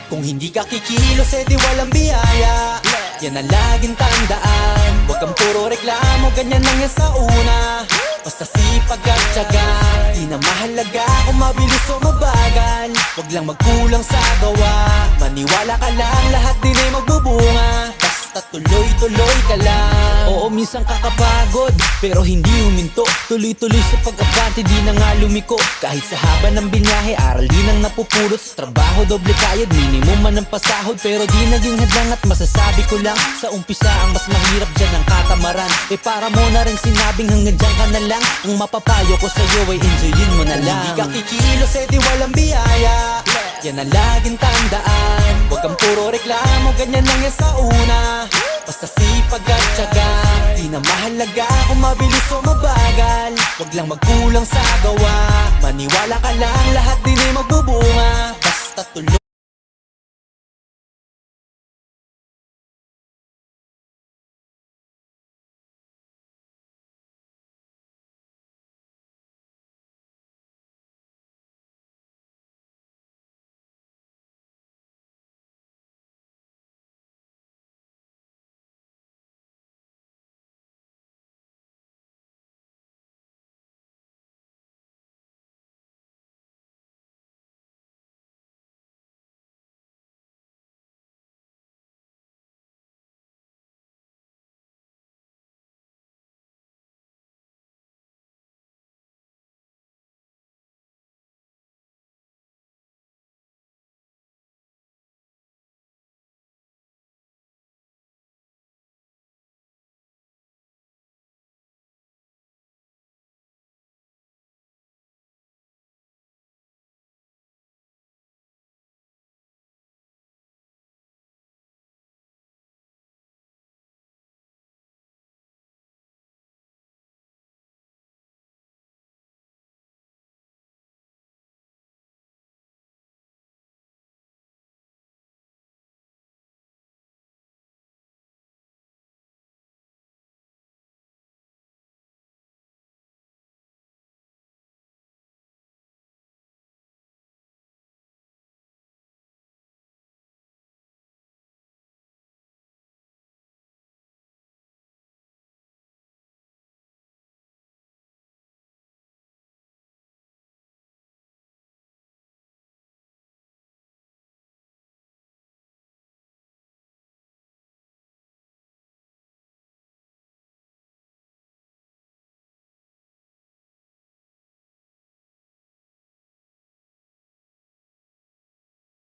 Kung hindi ka kikilos, edi walang biyaya. Yan ang laging tandaan. Huwag kang puro reklamo, ganyan lang yan sa una. Basta sipag at tiyaga, di na mahalaga kung mabilis o mabagal. Huwag lang magkulang sa gawa, maniwala ka lang, lahat din ay magbubunga. Basta tuloy-tuloy ka lang. Oo, minsan kakapagod, pero hindi huminto. Tuloy-tuloy sa pag-abante, di na nga lumiko. Kahit sa haba ng binyahe, aral din ang napupulot. Sa trabaho, doble kayod, minimum man ang pasahod. Pero di naging hadlang at masasabi ko lang, sa umpisa ang mas mahirap dyan ang katamaran. Para mo na rin sinabing hanggang dyan ka na lang. Ang mapapayo ko sa'yo ay enjoyin mo na lang. Kung hindi ka kikilos, edi walang biyaya. Yan ang laging tandaan. Huwag kang puro reklamo, ganyan lang yan sa una. Basta sipag at tiyaga, di na mahalaga kung mabilis o mabagal. Huwag lang magkulang sa gawa, maniwala ka lang, lahat din ay magbubunga. Basta tuloy